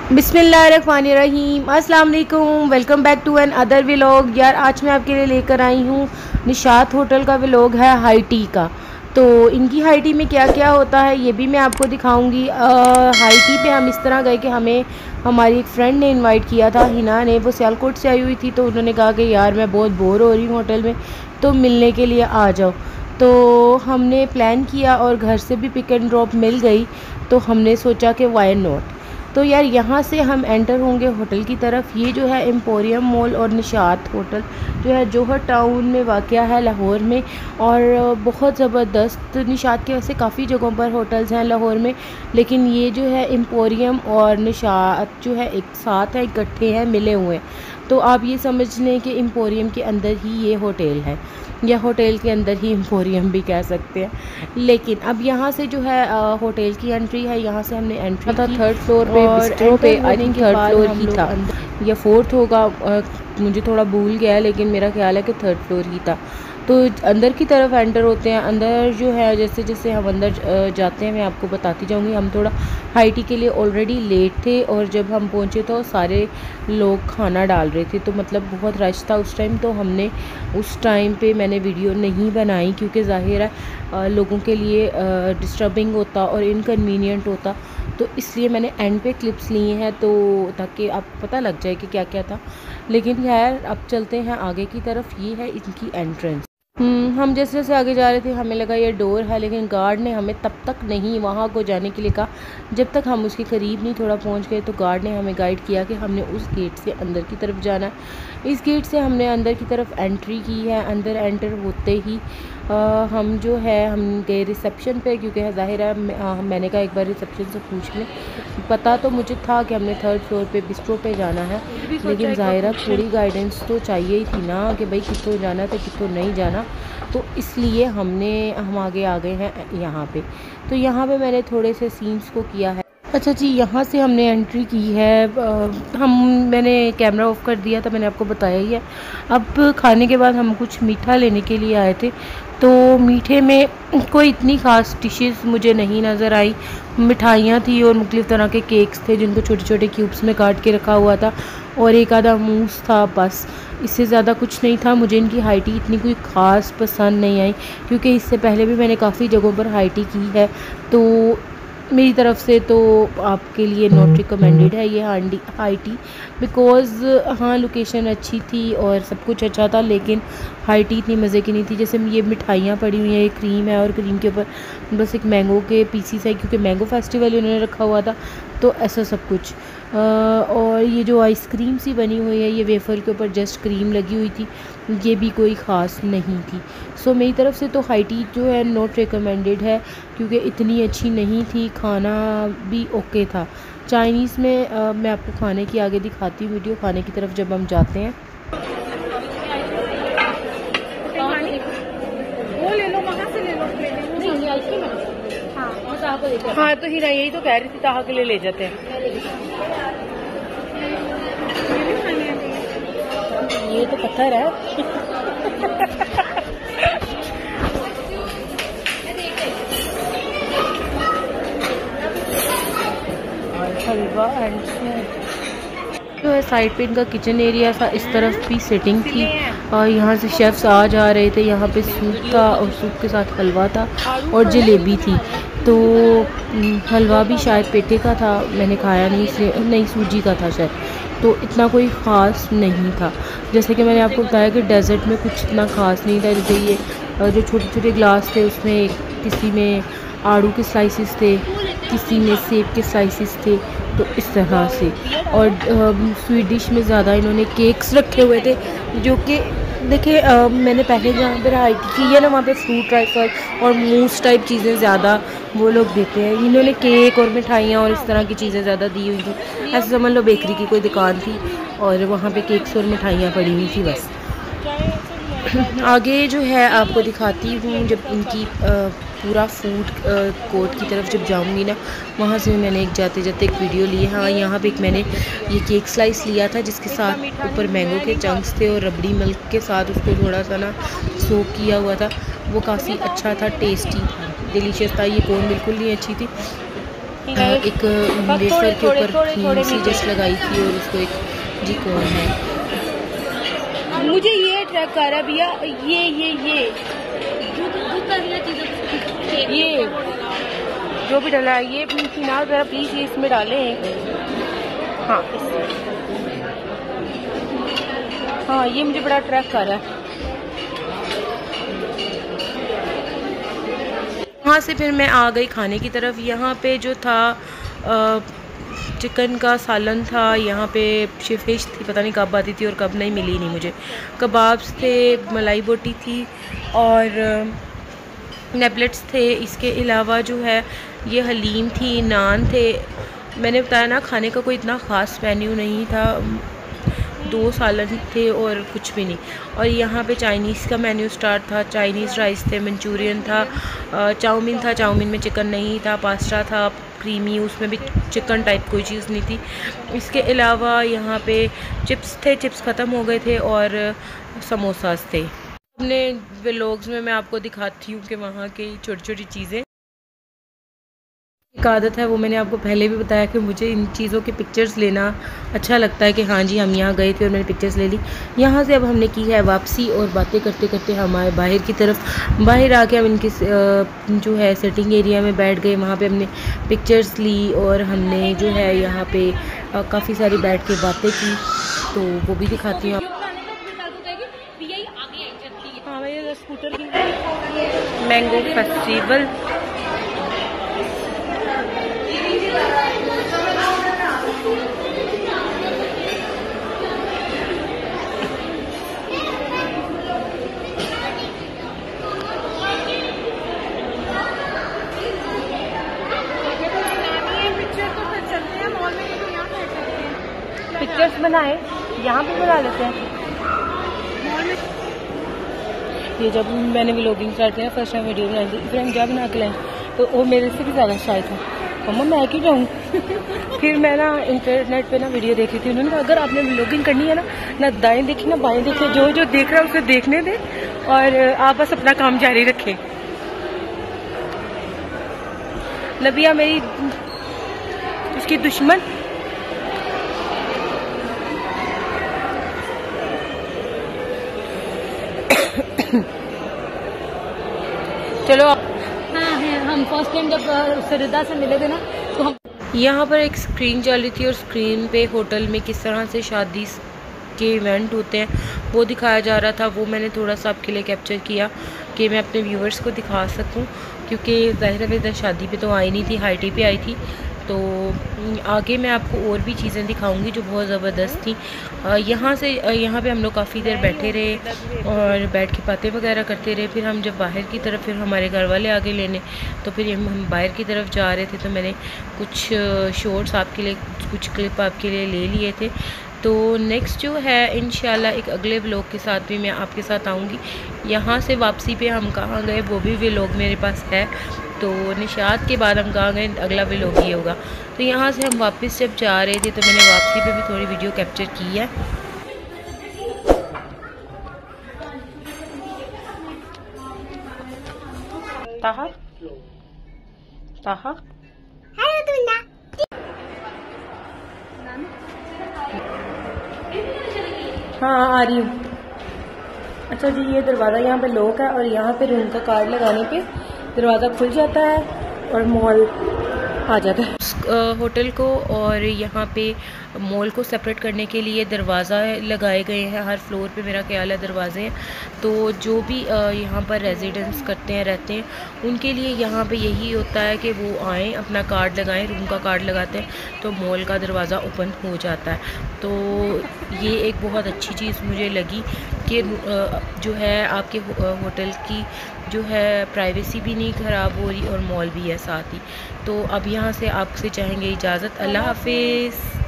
बिस्मिल्लाहिर्रहमानिर्रहीम, अस्सलाम वालेकुम। Welcome back to another vlog. यार आज मैं आपके लिए लेकर आई हूँ निशात होटल का व्लॉग है हाई टी का। तो इनकी हाई टी में क्या क्या होता है ये भी मैं आपको दिखाऊंगी। हाई टी पे हम इस तरह गए कि हमें हमारी एक फ्रेंड ने इनवाइट किया था, हिना ने। वो सियालकोट से आई हुई थी, तो उन्होंने कहा कि यार मैं बहुत बोर हो रही हूँ होटल में, तो मिलने के लिए आ जाओ। तो हमने प्लान किया और घर से भी पिक एंड ड्रॉप मिल गई, तो हमने सोचा कि वाई नॉट। तो यार यहाँ से हम एंटर होंगे होटल की तरफ। ये जो है एम्पोरियम मॉल और निशात होटल जो है जौहर टाउन में वाक़या है लाहौर में। और बहुत ज़बरदस्त, निशात के वैसे काफ़ी जगहों पर होटल्स हैं लाहौर में, लेकिन ये जो है एम्पोरियम और निशात जो है एक साथ है, इकट्ठे हैं, मिले हुए हैं। तो आप ये समझ लें कि एम्पोरियम के अंदर ही ये होटल है, या होटल के अंदर ही एम्पोरियम भी कह सकते हैं। लेकिन अब यहाँ से जो है होटल की एंट्री है, यहाँ से हमने एंट्री था थर्ड फ्लोर पे, बिस्ट्रो पे। आई थिंक थर्ड फ्लोर ही था या फोर्थ होगा, मुझे थोड़ा भूल गया है, लेकिन मेरा ख्याल है कि थर्ड फ्लोर ही था। तो अंदर की तरफ एंटर होते हैं। अंदर जो है जैसे जैसे हम अंदर जाते हैं मैं आपको बताती जाऊंगी। हम थोड़ा हाई टी के लिए ऑलरेडी लेट थे, और जब हम पहुंचे तो सारे लोग खाना डाल रहे थे, तो मतलब बहुत रश था उस टाइम। तो हमने उस टाइम पे मैंने वीडियो नहीं बनाई, क्योंकि ज़ाहिर है लोगों के लिए डिस्टर्बिंग होता और इनकन्वीनियंट होता, तो इसलिए मैंने एंड पे क्लिप्स लिए हैं, तो ताकि आपको पता लग जाए कि क्या क्या था। लेकिन खैर अब चलते हैं आगे की तरफ। ये है इनकी एंट्रेंस। हम जैसे जैसे आगे जा रहे थे हमें लगा ये डोर है, लेकिन गार्ड ने हमें तब तक नहीं वहाँ को जाने के लिए कहा जब तक हम उसके करीब नहीं थोड़ा पहुँच गए। तो गार्ड ने हमें गाइड किया कि हमने उस गेट से अंदर की तरफ जाना है। इस गेट से हमने अंदर की तरफ एंट्री की है। अंदर एंटर होते ही हम जो है हम गए रिसेप्शन पे, क्योंकि ज़ाहिर है मैंने कहा एक बार रिसेप्शन से पूछ लें। पता तो मुझे था कि हमने थर्ड फ्लोर पे बिस्ट्रो पे जाना है, लेकिन ज़ाहिर है थोड़ी गाइडेंस तो चाहिए ही थी ना कि भाई कितों जाना है तो कितों नहीं जाना। तो इसलिए हम आगे आ गए हैं यहाँ पे। तो यहाँ पे मैंने थोड़े से सीन्स को किया है। अच्छा जी, यहाँ से हमने एंट्री की है। मैंने कैमरा ऑफ कर दिया था, मैंने आपको बताया ही है। अब खाने के बाद हम कुछ मीठा लेने के लिए आए थे, तो मीठे में कोई इतनी ख़ास डिशेस मुझे नहीं नज़र आई। मिठाइयाँ थी और मुख्तलिफ़ तरह के केक्स थे जिनको छोटे छोटे क्यूब्स में काट के रखा हुआ था, और एक आधा मूस था, बस इससे ज़्यादा कुछ नहीं था। मुझे इनकी हाई टी इतनी कोई ख़ास पसंद नहीं आई, क्योंकि इससे पहले भी मैंने काफ़ी जगहों पर हाई टी की है, तो मेरी तरफ़ से तो आपके लिए नॉट रिकमेंडेड है ये हाई टी। बिकॉज़ हाँ लोकेशन अच्छी थी और सब कुछ अच्छा था, लेकिन हाई टी इतनी मज़े की नहीं थी। जैसे ये मिठाइयाँ पड़ी हुई हैं, ये क्रीम है और क्रीम के ऊपर बस एक मैंगो के पीसीस है, क्योंकि मैंगो फेस्टिवल इन्होंने रखा हुआ था, तो ऐसा सब कुछ। और ये जो आइसक्रीम सी बनी हुई है, ये वेफर के ऊपर जस्ट क्रीम लगी हुई थी, ये भी कोई ख़ास नहीं थी। सो मेरी तरफ़ से तो हाई टी जो है नॉट रिकमेंडेड है, क्योंकि इतनी अच्छी नहीं थी। खाना भी ओके था। चाइनीज़ में मैं आपको खाने की आगे दिखाती हूँ वीडियो, खाने की तरफ जब हम जाते हैं। वो ले लो, वहाँ से ले लो। नहीं आइसक्रीम है। हाँ तो हीरा यही तो कह रही थी, ताहा के लिए ले जाते हैं। ये तो पत्थर है। हलवा एंड जो है साइड पे इनका किचन एरिया था, इस तरफ भी सेटिंग थी, और यहाँ से शेफ्स आ जा रहे थे। यहाँ पे सूप था और सूप के साथ हलवा था और जलेबी थी। तो हलवा भी शायद पेठे का था, मैंने खाया नहीं, इसलिए नहीं सूजी का था शायद, तो इतना कोई ख़ास नहीं था। जैसे कि मैंने आपको बताया कि डेज़र्ट में कुछ इतना ख़ास नहीं था। जैसे ये जो छोटे छोटे ग्लास थे, उसमें किसी में आड़ू के स्लाइसिस थे, किसी में सेब के स्लाइसिस थे, तो इस तरह से। और स्वीट डिश में ज़्यादा इन्होंने केक्स रखे हुए थे, जो कि देखिए मैंने पहले जहाँ पर हाई टी की है ना, वहाँ पे फ्रूट ट्राइफल और मूस टाइप चीज़ें ज़्यादा वो लोग देते हैं। इन्होंने केक और मिठाइयाँ और इस तरह की चीज़ें ज़्यादा दी हुई थी। ऐसे समझ लो बेकरी की कोई दुकान थी और वहाँ पे केक्स और मिठाइयाँ पड़ी हुई थी बस। आगे जो है आपको दिखाती हूँ, जब इनकी पूरा फूड कोर्ट की तरफ जब जाऊँगी ना, वहाँ से मैंने एक जाते जाते एक वीडियो ली है। हाँ, यहाँ पे एक मैंने ये केक स्लाइस लिया था, जिसके साथ ऊपर मैंगो के चंक्स थे और रबड़ी मिल्क के साथ उसको थोड़ा सा ना सोक किया हुआ था। वो काफ़ी अच्छा था, टेस्टी था, डिलीशियस था। ये कोन बिल्कुल नहीं अच्छी थी, एक वेफर के ऊपर क्रीम सी जस्ट लगाई थी और उसको एक जी कौन है। मुझे ये ट्रैक कर रहा है भैया, ये जो भी डला है ये फिनाल जरा प्लीज ये इसमें डालें। हाँ हाँ ये मुझे बड़ा ट्रैक कर रहा है। वहाँ से फिर मैं आ गई खाने की तरफ। यहाँ पे जो था चिकन का सालन था, यहाँ पे फिश थी, पता नहीं कब आती थी और कब नहीं, मिली नहीं मुझे। कबाब्स थे, मलाई बोटी थी और नेबलेट्स थे। इसके अलावा जो है ये हलीम थी, नान थे। मैंने बताया ना खाने का कोई इतना ख़ास मेन्यू नहीं था, 2 सालन थे और कुछ भी नहीं। और यहाँ पे चाइनीज़ का मेन्यू स्टार्ट था, चाइनीज़ राइस थे, मंचूरियन था, चाउमीन था, चाउमीन में चिकन नहीं था, पास्ता था क्रीमी, उसमें भी चिकन टाइप कोई चीज़ नहीं थी। इसके अलावा यहाँ पे चिप्स थे, चिप्स ख़त्म हो गए थे और समोसास थे। अपने व्लॉग्स में मैं आपको दिखाती हूँ कि वहाँ की छोटी छोटी चीज़ें। एक आदत है, वो मैंने आपको पहले भी बताया कि मुझे इन चीज़ों के पिक्चर्स लेना अच्छा लगता है कि हाँ जी हम यहाँ गए थे और मैंने पिक्चर्स ले ली। यहाँ से अब हमने की है वापसी और बातें करते करते हम आए बाहर की तरफ। बाहर आके हम इनकी जो है सिटिंग एरिया में बैठ गए, वहाँ पे हमने पिक्चर्स ली और हमने जो है यहाँ पे काफ़ी सारी बैठ के बातें की, तो वो भी दिखाती हूँ। हाँ भैया स्कूटर की मैंगो फेस्टिवल पिक्चर्स बनाए, यहाँ पे बना लेते हैं। ये जब मैंने व्लॉगिंग स्टार्ट किया फर्स्ट टाइम वीडियो बनाई थी, फिर हम क्या बना के लाए तो वो मेरे से भी ज़्यादा शायद था, मम्मा मैं क्यों जाऊँ। फिर मैं ना इंटरनेट पे ना वीडियो देख रही थी, उन्होंने कहा अगर आपने व्लॉगिंग करनी है ना दाएं देखिए ना बाएं देखिए, जो जो देख रहा है उसे देखने दें और आप बस अपना काम जारी रखें। नबिया मेरी उसकी दुश्मन। चलो हाँ है, हम फर्स्ट टाइम जब सरिदा से मिले थे ना तो हम यहाँ पर एक स्क्रीन चल रही थी और स्क्रीन पे होटल में किस तरह से शादी के इवेंट होते हैं वो दिखाया जा रहा था। वो मैंने थोड़ा सा आपके लिए कैप्चर किया कि मैं अपने व्यूवर्स को दिखा सकूं, क्योंकि ज़ाहिर है इधर शादी पे तो आई नहीं थी, हाई टी पे आई थी। तो आगे मैं आपको और भी चीज़ें दिखाऊंगी जो बहुत ज़बरदस्त थी। यहाँ पे हम लोग काफ़ी देर बैठे रहे और बैठ के बातें वगैरह करते रहे। फिर हम जब बाहर की तरफ, फिर हमारे घर वाले आगे लेने, तो फिर हम बाहर की तरफ जा रहे थे, तो मैंने कुछ शॉर्ट्स आपके लिए, कुछ क्लिप आपके लिए ले लिए थे। तो नेक्स्ट जो है इंशाल्लाह एक अगले व्लॉग के साथ भी मैं आपके साथ आऊँगी। यहाँ से वापसी पे हम कहाँ गए वो भी व्लॉग मेरे पास है, तो निशात के बाद हम कहाँ गए अगला व्लॉग ये होगा। तो यहाँ से हम वापस जब जा रहे थे तो मैंने वापसी पे भी थोड़ी वीडियो कैप्चर की है। ताहा ताहा हाँ आ रही हूँ। अच्छा जी, ये दरवाज़ा यहाँ पे लॉक है और यहाँ पे रूम का कार्ड लगाने पे दरवाज़ा खुल जाता है और मॉल आ जाता है। होटल को और यहाँ पे मॉल को सेपरेट करने के लिए दरवाज़ा लगाए गए हैं हर फ्लोर पे, मेरा ख्याल है दरवाजे हैं। तो जो भी यहाँ पर रेजिडेंस करते हैं, रहते हैं, उनके लिए यहाँ पे यही होता है कि वो आएँ, अपना कार्ड लगाएं, रूम का कार्ड लगाते हैं तो मॉल का दरवाज़ा ओपन हो जाता है। तो ये एक बहुत अच्छी चीज़ मुझे लगी कि जो है आपके होटल की जो है प्राइवेसी भी नहीं ख़राब हो रही और मॉल भी है साथ ही। तो अब यहाँ से आपसे चाहेंगे इजाज़त। अल्लाह हाफिज़।